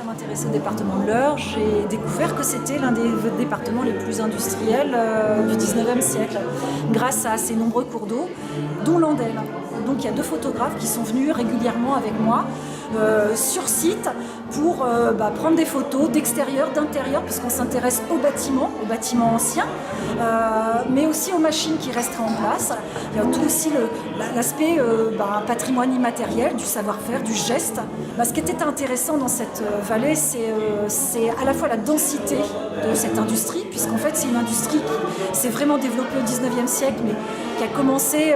à m'intéresser au département de l'Eure, j'ai découvert que c'était l'un des départements les plus industriels du 19e siècle, grâce à ses nombreux cours d'eau, dont l'Andelle. Donc il y a 2 photographes qui sont venus régulièrement avec moi sur site pour prendre des photos d'extérieur, d'intérieur, puisqu'on s'intéresse aux bâtiments anciens, mais aussi aux machines qui resteraient en place. Il y a tout aussi l'aspect patrimoine immatériel, du savoir-faire, du geste. Ce qui était intéressant dans cette vallée, c'est à la fois la densité de cette industrie, puisqu'en fait c'est une industrie qui s'est vraiment développée au 19e siècle, mais qui a commencé,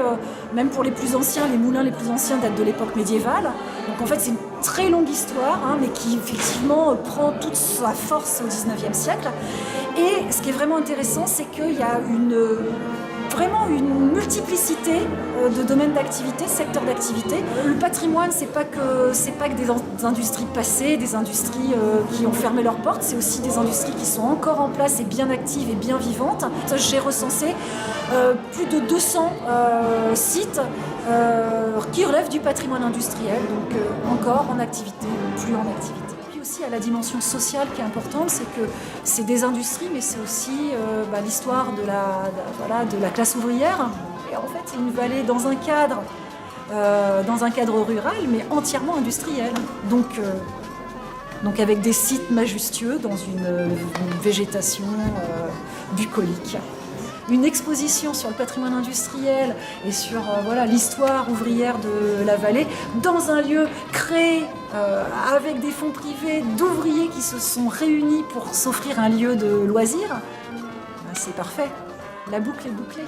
même pour les plus anciens, les moulins les plus anciens datent de l'époque médiévale. Donc en fait c'est une très longue histoire, mais qui effectivement prend toute sa force au 19e siècle. Et ce qui est vraiment intéressant, c'est qu'il y a vraiment une multiplicité de domaines d'activité, secteurs d'activité. Le patrimoine, c'est pas que des industries passées, des industries qui ont fermé leurs portes, c'est aussi des industries qui sont encore en place et bien actives et bien vivantes. J'ai recensé plus de 200 sites qui relèvent du patrimoine industriel, donc encore en activité, plus en activité. Aussi à la dimension sociale qui est importante, c'est que c'est des industries, mais c'est aussi l'histoire de la classe ouvrière. Et en fait, c'est une vallée dans un cadre rural, mais entièrement industriel. Donc avec des sites majestueux dans une végétation bucolique. Une exposition sur le patrimoine industriel et sur l'histoire ouvrière de la vallée dans un lieu créé avec des fonds privés d'ouvriers qui se sont réunis pour s'offrir un lieu de loisirs, c'est parfait. La boucle est bouclée.